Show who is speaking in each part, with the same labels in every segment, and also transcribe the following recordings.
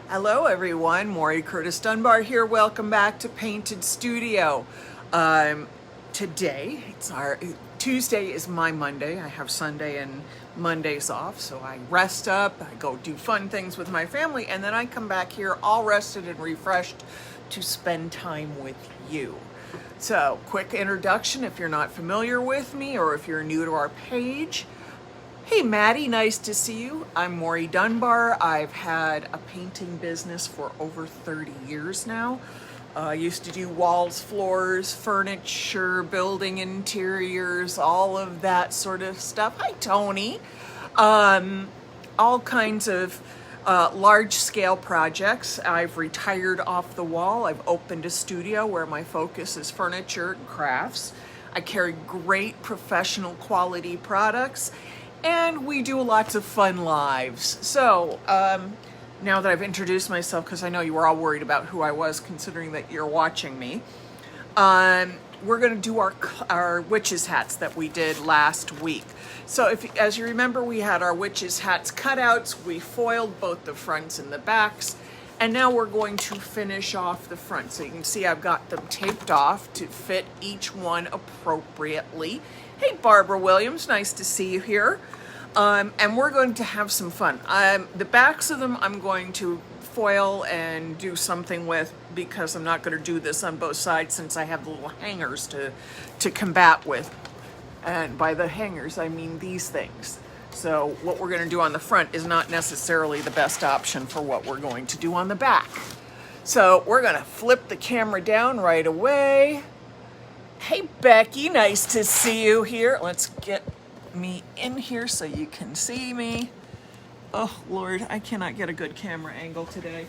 Speaker 1: Hello everyone, Maury Curtis Dunbar here. Welcome back to Painted Studio. Today, Tuesday is my Monday. I have Sunday and Mondays off, so I rest up, I go do fun things with my family, and then I come back here all rested and refreshed to spend time with you. So, quick introduction if you're not familiar with me or if you're new to our page. Hey Maddie, nice to see you. I'm Maury Dunbar. I've had a painting business for over 30 years now. I used to do walls, floors, furniture, building interiors, all of that sort of stuff. Hi Tony. All kinds of large scale projects. I've retired off the wall. I've opened a studio where my focus is furniture and crafts. I carry great professional quality products. And we do lots of fun lives. So now that I've introduced myself, because I know you were all worried about who I was, considering that you're watching me, we're going to do our witches hats that we did last week. So as you remember, we had our witches hats cutouts. We foiled both the fronts and the backs. And now we're going to finish off the front. So you can see I've got them taped off to fit each one appropriately. Hey, Barbara Williams, nice to see you here. And we're going to have some fun. The backs of them I'm going to foil and do something with because I'm not going to do this on both sides since I have the little hangers to combat with. And by the hangers, I mean these things. So what we're going to do on the front is not necessarily the best option for what we're going to do on the back. So we're going to flip the camera down right away. Hey Becky, nice to see you here. Let's get me in here so you can see me. Oh Lord, I cannot get a good camera angle today.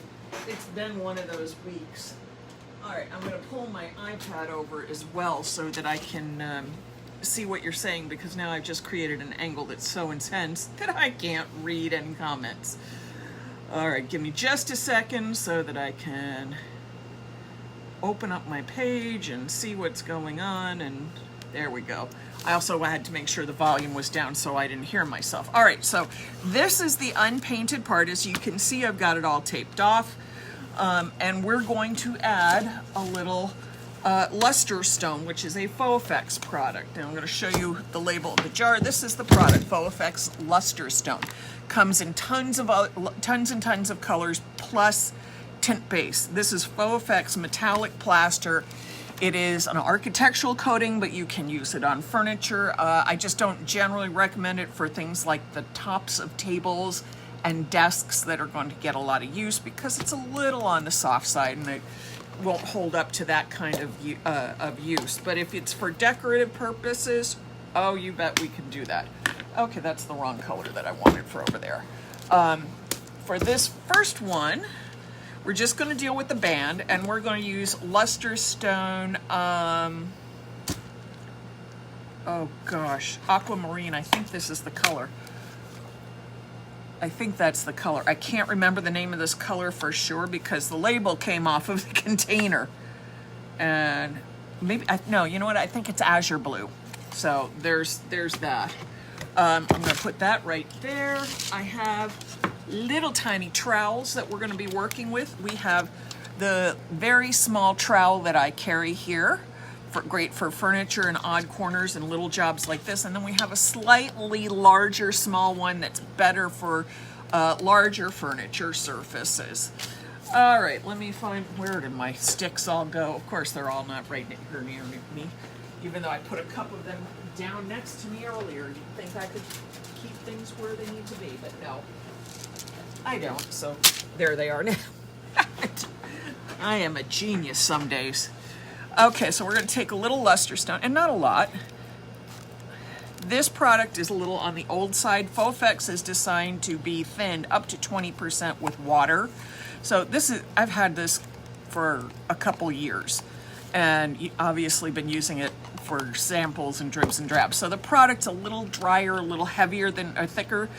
Speaker 1: It's been one of those weeks. All right, I'm gonna pull my iPad over as well so that I can see what you're saying, because now I've just created an angle that's so intense that I can't read any comments. All right, give me just a second so that I can open up my page and see what's going on, and there we go. I also had to make sure the volume was down so I didn't hear myself. All right, so this is the unpainted part. As you can see, I've got it all taped off, and we're going to add a little luster stone, which is a Faux Effects product. And I'm going to show you the label of the jar. This is the product, Faux Effects Luster Stone. Comes in tons and tons of colors, plus tint base. This is Faux Effects metallic plaster. It is an architectural coating, but you can use it on furniture. I just don't generally recommend it for things like the tops of tables and desks that are going to get a lot of use because it's a little on the soft side and it won't hold up to that kind of use. But if it's for decorative purposes, oh, you bet we can do that. Okay, that's the wrong color that I wanted for over there. For this first one, we're just going to deal with the band, and we're going to use luster stone, oh gosh, aquamarine. I think this is the color. I think that's the color. I can't remember the name of this color for sure because the label came off of the container. And maybe, no, you know what? I think it's azure blue. So there's that. I'm going to put that right there. I have little tiny trowels that we're going to be working with. We have the very small trowel that I carry here, great for furniture and odd corners and little jobs like this. And then we have a slightly larger small one that's better for larger furniture surfaces. All right, let me find, where did my sticks all go? Of course, they're all not right here near me, even though I put a couple of them down next to me earlier. You'd think I could keep things where they need to be, but no. I don't, so there they are now. I am a genius some days. Okay, so we're going to take a little luster stone, and not a lot. This product is a little on the old side. Faux Effects is designed to be thinned up to 20% with water. So I've had this for a couple years, and obviously been using it for samples and dribs and drabs. So the product's a little drier, a little heavier or thicker.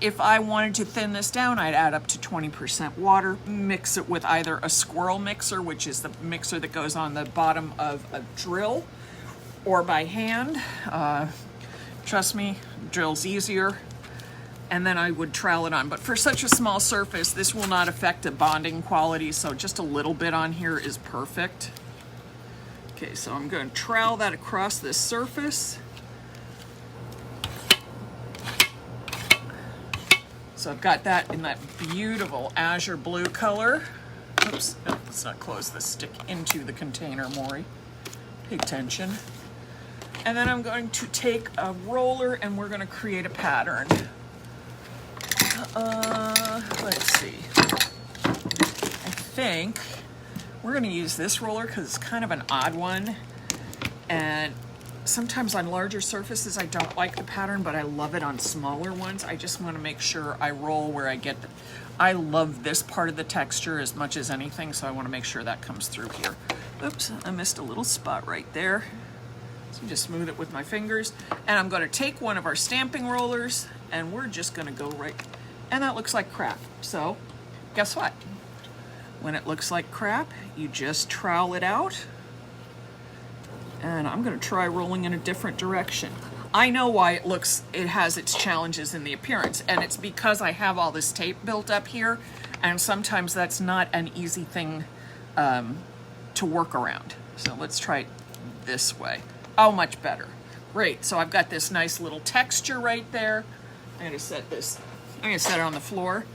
Speaker 1: If I wanted to thin this down, I'd add up to 20% water, mix it with either a squirrel mixer, which is the mixer that goes on the bottom of a drill, or by hand. Trust me, drill's easier. and then I would trowel it on. But for such a small surface, this will not affect the bonding quality, so just a little bit on here is perfect. Okay, so I'm going to trowel that across this surface. So I've got that in that beautiful azure blue color. Oops, no, let's not close this, stick into the container, Maury. Pay attention. And then I'm going to take a roller and we're going to create a pattern. Let's see. I think we're going to use this roller because it's kind of an odd one. And sometimes on larger surfaces I don't like the pattern, but I love it on smaller ones. I just want to make sure I roll where I get the... I love this part of the texture as much as anything, so I want to make sure that comes through here. Oops, I missed a little spot right there. So just smooth it with my fingers. And I'm going to take one of our stamping rollers and we're just going to go right... And that looks like crap. So guess what? When it looks like crap, you just trowel it out. And I'm going to try rolling in a different direction. I know why it has its challenges in the appearance, and it's because I have all this tape built up here, and sometimes that's not an easy thing to work around. So let's try it this way. Oh, much better. Great, so I've got this nice little texture right there. I'm going to set it on the floor.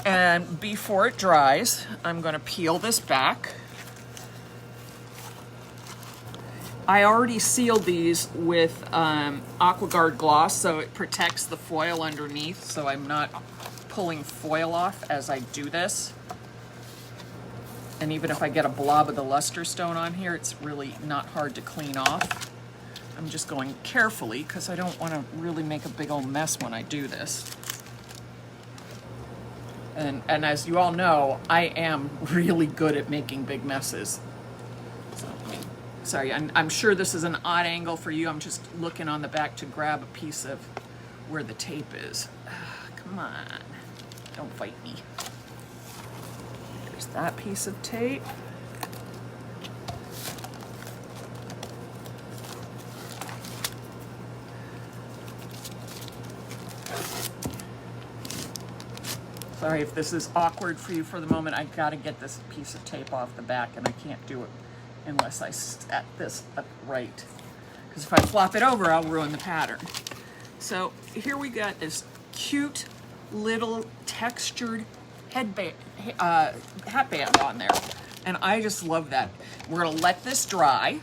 Speaker 1: And before it dries, I'm going to peel this back. I already sealed these with AquaGuard gloss, so it protects the foil underneath, so I'm not pulling foil off as I do this. And even if I get a blob of the luster stone on here, it's really not hard to clean off. I'm just going carefully because I don't want to really make a big old mess when I do this. And as you all know, I am really good at making big messes. So, sorry, I'm sure this is an odd angle for you. I'm just looking on the back to grab a piece of where the tape is. Come on, don't fight me. There's that piece of tape. Sorry if this is awkward for you for the moment. I gotta get this piece of tape off the back and I can't do it unless I set this up right. Because if I flop it over, I'll ruin the pattern. So here we got this cute little textured hatband on there. And I just love that. We're gonna let this dry.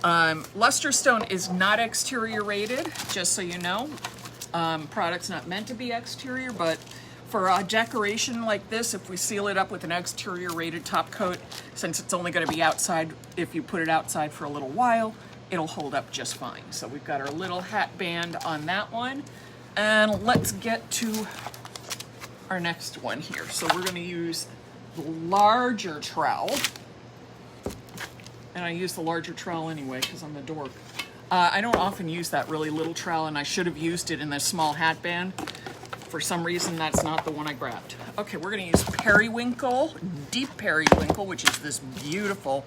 Speaker 1: Luster stone is not exterior rated, just so you know. Product's not meant to be exterior, but for a decoration like this, if we seal it up with an exterior rated top coat, since it's only going to be outside, if you put it outside for a little while, it'll hold up just fine. So we've got our little hat band on that one. And let's get to our next one here. So we're going to use the larger trowel. And I use the larger trowel anyway because I'm a dork. I don't often use that really little trowel, and I should have used it in the small hat band. For some reason, that's not the one I grabbed. Okay, we're gonna use periwinkle, deep periwinkle, which is this beautiful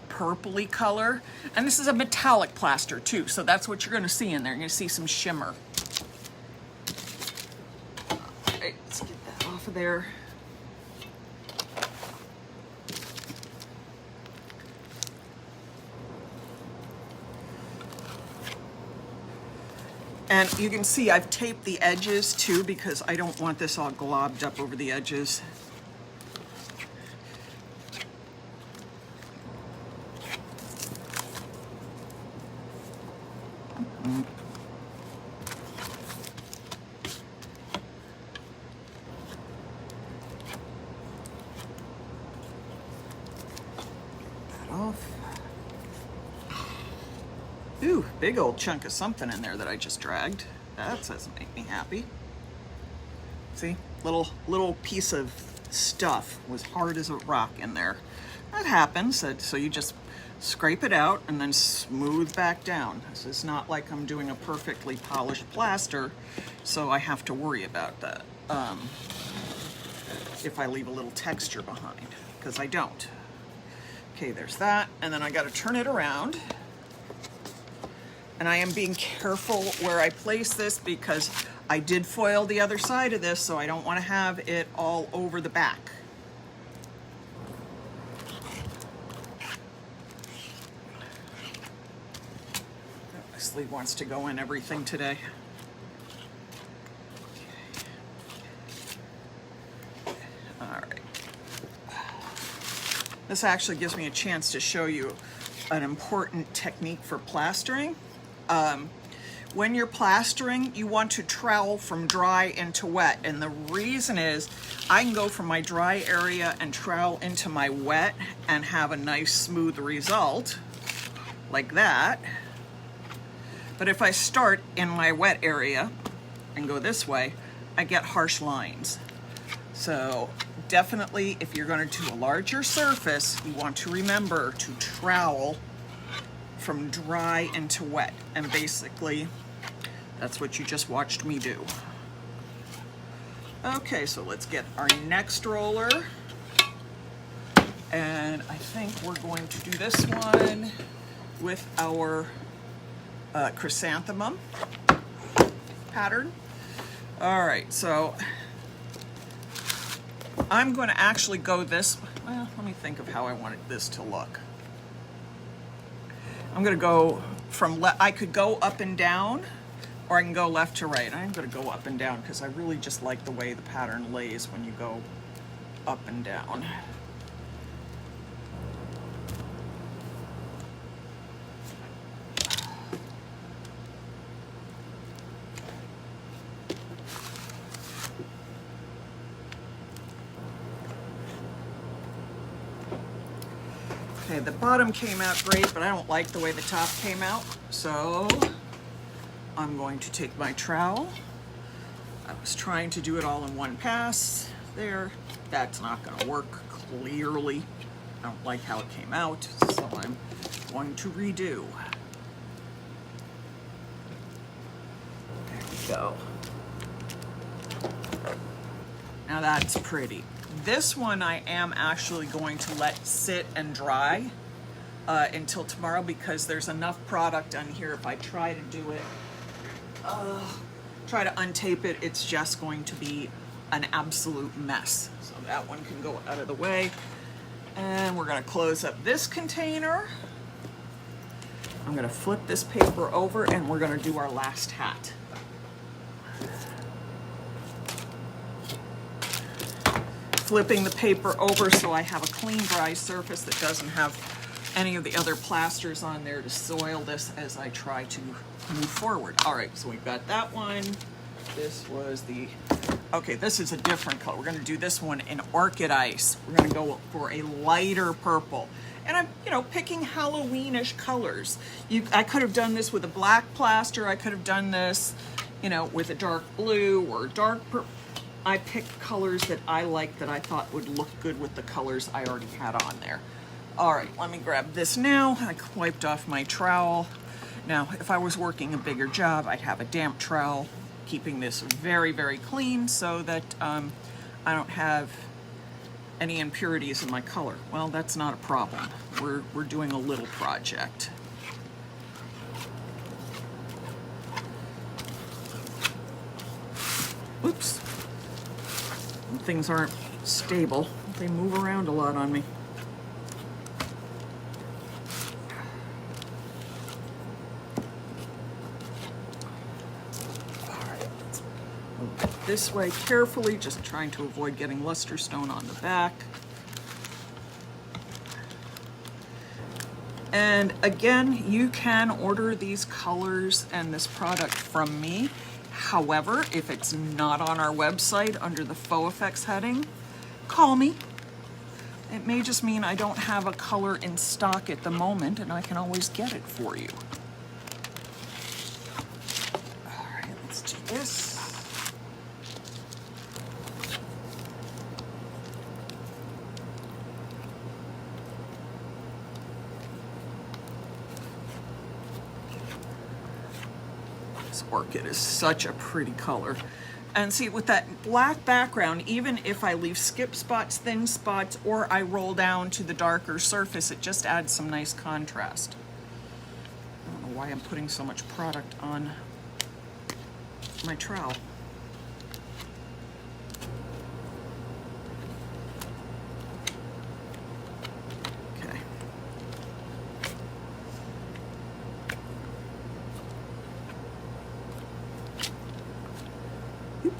Speaker 1: purpley color. And this is a metallic plaster too, so that's what you're gonna see in there. You're gonna see some shimmer. All right, let's get that off of there. And you can see I've taped the edges too because I don't want this all globbed up over the edges. That off. Ooh, big old chunk of something in there that I just dragged. That doesn't make me happy. See, little piece of stuff was hard as a rock in there. That happens, so you just scrape it out and then smooth back down. This is not like I'm doing a perfectly polished plaster, so I have to worry about that if I leave a little texture behind, because I don't. Okay, there's that, and then I gotta turn it around. And I am being careful where I place this because I did foil the other side of this, so I don't want to have it all over the back. My sleeve wants to go in everything today. All right. This actually gives me a chance to show you an important technique for plastering. When you're plastering, you want to trowel from dry into wet. And the reason is I can go from my dry area and trowel into my wet and have a nice smooth result like that. But if I start in my wet area and go this way, I get harsh lines. So definitely, if you're going to do a larger surface, you want to remember to trowel from dry into wet. And basically, that's what you just watched me do. Okay, so let's get our next roller. And I think we're going to do this one with our chrysanthemum pattern. All right, so I'm going to actually go this, well, let me think of how I wanted this to look. I'm going to go from, I could go up and down, or I can go left to right. I'm going to go up and down because I really just like the way the pattern lays when you go up and down. Okay, the bottom came out great, but I don't like the way the top came out. So I'm going to take my trowel. I was trying to do it all in one pass there. That's not going to work clearly. I don't like how it came out, so I'm going to redo. There we go. Now that's pretty. This one I am actually going to let sit and dry until tomorrow because there's enough product on here. If I try to do it, try to untape it, it's just going to be an absolute mess. So that one can go out of the way. And we're going to close up this container. I'm going to flip this paper over and we're going to do our last hat. Flipping the paper over so I have a clean, dry surface that doesn't have any of the other plasters on there to soil this as I try to move forward. All right, so we've got that one. This was the, okay, this is a different color. We're gonna do this one in Orchid Ice. We're gonna go for a lighter purple. And I'm, picking Halloweenish colors. I could have done this with a black plaster. I could have done this, with a dark blue or dark purple. I picked colors that I liked that I thought would look good with the colors I already had on there. All right, let me grab this now. I wiped off my trowel. Now, if I was working a bigger job, I'd have a damp trowel, keeping this very, very clean so that I don't have any impurities in my color. Well, that's not a problem. We're doing a little project. Oops. Things aren't stable. They move around a lot on me. All right, let's move it this way carefully, just trying to avoid getting luster stone on the back. And again, you can order these colors and this product from me. However, if it's not on our website under the Faux Effects heading, call me. It may just mean I don't have a color in stock at the moment and I can always get it for you. All right, let's do this. Orchid is such a pretty color. And see, with that black background, even if I leave skip spots, thin spots, or I roll down to the darker surface, it just adds some nice contrast. I don't know why I'm putting so much product on my trowel.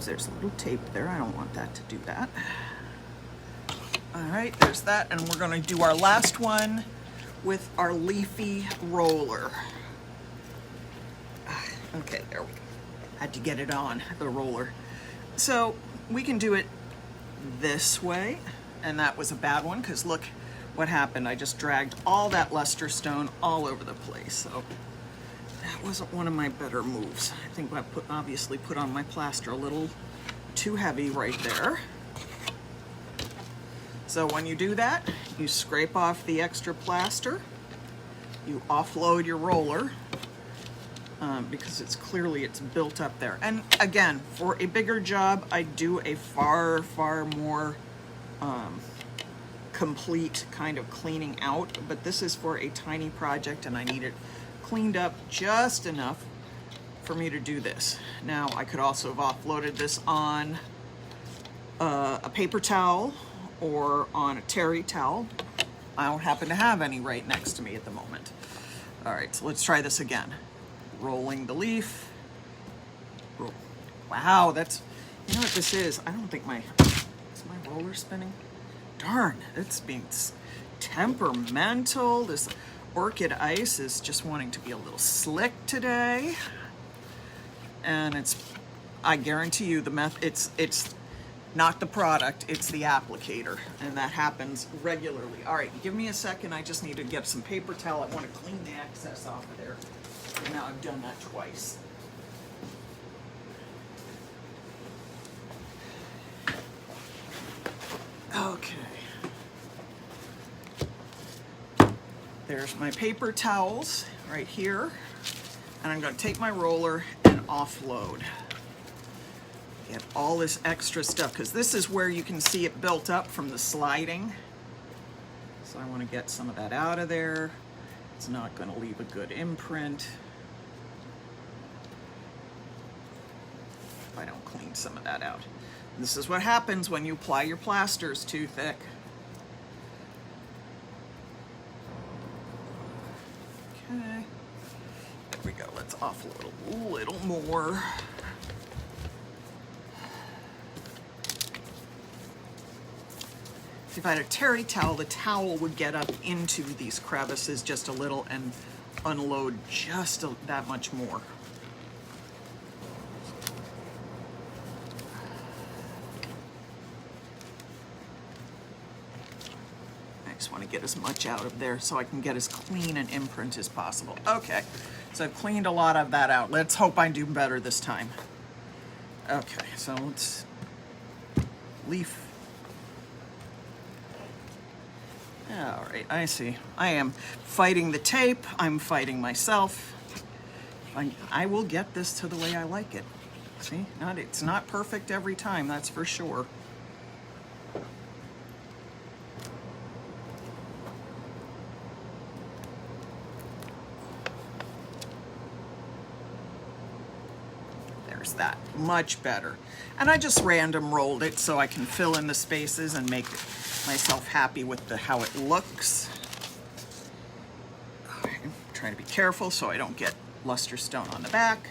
Speaker 1: Oops, there's a little tape there. I don't want that to do that. All right, there's that. And we're gonna do our last one with our leafy roller. Okay, there we go. Had to get it on, the roller. So we can do it this way, and that was a bad one because look what happened. I just dragged all that luster stone all over the place. So that wasn't one of my better moves. I think I obviously put on my plaster a little too heavy right there. So when you do that, you scrape off the extra plaster, you offload your roller, because it's built up there. And again, for a bigger job, I do a far more complete kind of cleaning out, but this is for a tiny project and I need it cleaned up just enough for me to do this. Now, I could also have offloaded this on a paper towel or on a terry towel. I don't happen to have any right next to me at the moment. All right, so let's try this again. Rolling the leaf. Roll. Wow, that's, you know what this is? I don't think is my roller spinning? Darn, it's being temperamental. This orchid ice is just wanting to be a little slick today. And I guarantee you it's not the product, it's the applicator. And that happens regularly. All right, give me a second. I just need to get some paper towel. I want to clean the excess off of there. And now I've done that twice. Okay. There's my paper towels right here. And I'm going to take my roller and offload. Get all this extra stuff, because this is where you can see it built up from the sliding. So I want to get some of that out of there. It's not going to leave a good imprint if I don't clean some of that out. This is what happens when you apply your plasters too thick. Okay, there we go. Let's offload a little more. If I had a terry towel, the towel would get up into these crevices just a little and unload just that much more. I just want to get as much out of there so I can get as clean an imprint as possible. Okay, so I've cleaned a lot of that out. Let's hope I do better this time. Okay, so let's leaf. All right, I see. I am fighting the tape. I'm fighting myself. I will get this to the way I like it. See, it's not perfect every time, that's for sure. There's that, much better. And I just random rolled it so I can fill in the spaces and make myself happy with how it looks. I'm trying to be careful so I don't get luster stone on the back.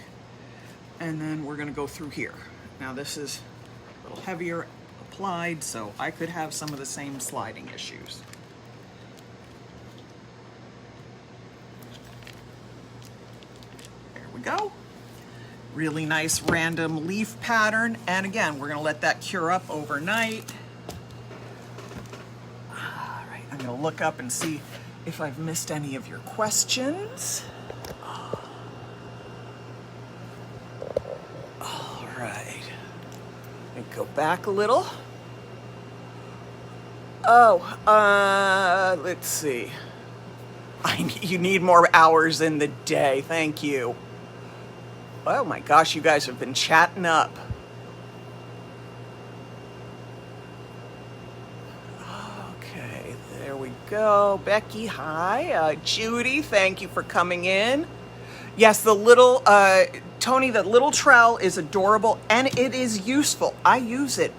Speaker 1: And then we're gonna go through here. Now this is a little heavier applied, so I could have some of the same sliding issues. There we go. Really nice random leaf pattern. And again, we're gonna let that cure up overnight. I'm going to look up and see if I've missed any of your questions. All right. And go back a little. Oh, let's see. You need more hours in the day. Thank you. Oh my gosh, you guys have been chatting up. Go, Becky, hi. Judy, thank you for coming in. Yes, the little, Tony, the little trowel is adorable and it is useful. I use it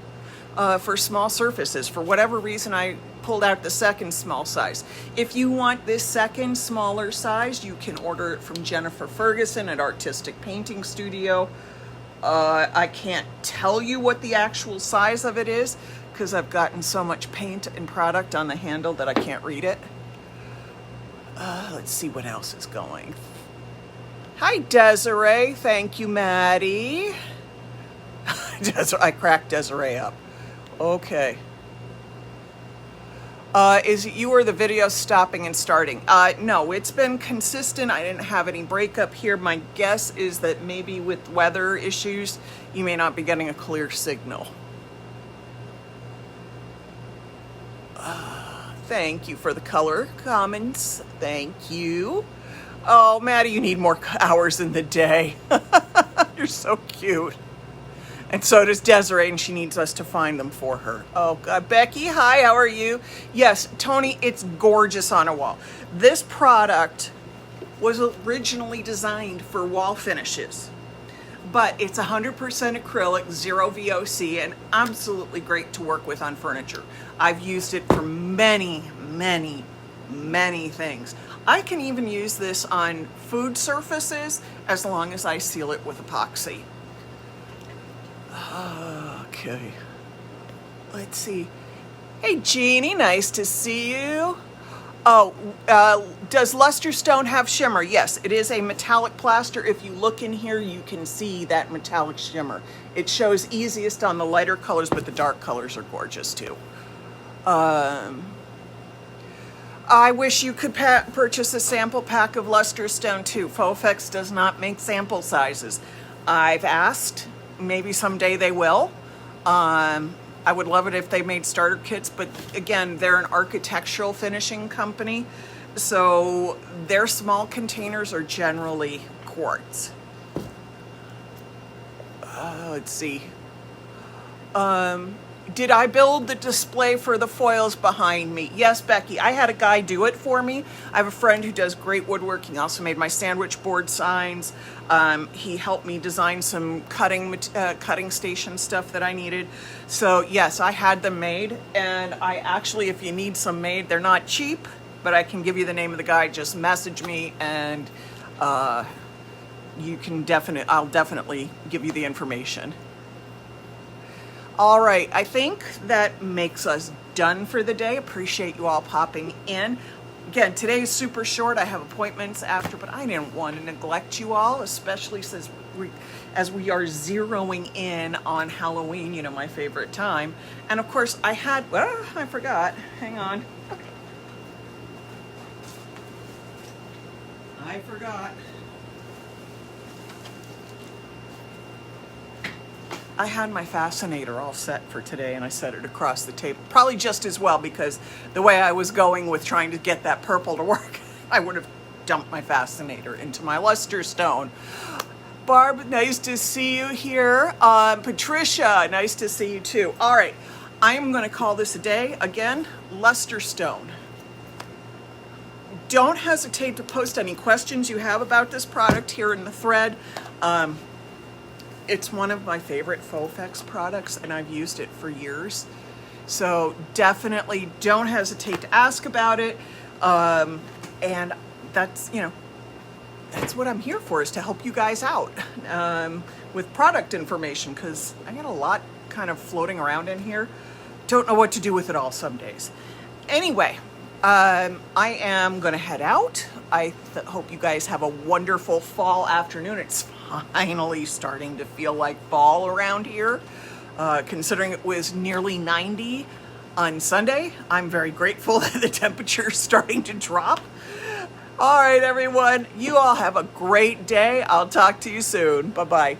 Speaker 1: for small surfaces. For whatever reason, I pulled out the second small size. If you want this second smaller size, you can order it from Jennifer Ferguson at Artistic Painting Studio. I can't tell you what the actual size of it is because I've gotten so much paint and product on the handle that I can't read it. Let's see what else is going. Hi, Desiree. Thank you, Maddie. I cracked Desiree up. Okay. Is it you or the video stopping and starting? No, it's been consistent. I didn't have any breakup here. My guess is that maybe with weather issues, you may not be getting a clear signal. Thank you for the color comments. Thank you. Oh, Maddie, you need more hours in the day. You're so cute. And so does Desiree, and she needs us to find them for her. Oh, God. Becky, hi, how are you? Yes, Tony, it's gorgeous on a wall. This product was originally designed for wall finishes, but it's 100% acrylic, 0 VOC, and absolutely great to work with on furniture. I've used it for many, many, many things. I can even use this on food surfaces as long as I seal it with epoxy. Okay, let's see. Hey, Jeannie, nice to see you. Oh, does Luster Stone have shimmer? Yes, it is a metallic plaster. If you look in here, you can see that metallic shimmer. It shows easiest on the lighter colors, but the dark colors are gorgeous too. I wish you could purchase a sample pack of Luster Stone too. Fofex does not make sample sizes. I've asked. Maybe someday they will. I would love it if they made starter kits, but again, they're an architectural finishing company, so their small containers are generally quartz. Let's see. Did I build the display for the foils behind me? Yes, Becky. I had a guy do it for me. I have a friend who does great woodworking. He also made my sandwich board signs. He helped me design some cutting station stuff that I needed. So yes, I had them made. And I actually, if you need some made, they're not cheap, but I can give you the name of the guy. Just message me and you can I'll definitely give you the information. All right, I think that makes us done for the day. Appreciate you all popping in. Again, today is super short. I have appointments after, but I didn't want to neglect you all, especially as we are zeroing in on Halloween, you know, my favorite time. And of course, I forgot. Hang on. I forgot. I had my fascinator all set for today and I set it across the table. Probably just as well because the way I was going with trying to get that purple to work, I would have dumped my fascinator into my Luster Stone. Barb, nice to see you here. Patricia, nice to see you too. All right, I'm going to call this a day. Again, Luster Stone. Don't hesitate to post any questions you have about this product here in the thread. It's one of my favorite Fofex products, and I've used it for years. So definitely don't hesitate to ask about it. And that's, you know, that's what I'm here for, is to help you guys out with product information, because I got a lot kind of floating around in here. Don't know what to do with it all some days. Anyway, I am going to head out. I hope you guys have a wonderful fall afternoon. It's finally starting to feel like fall around here. Considering it was nearly 90 on Sunday, I'm very grateful that the temperature is starting to drop. All right, everyone, you all have a great day. I'll talk to you soon. Bye-bye.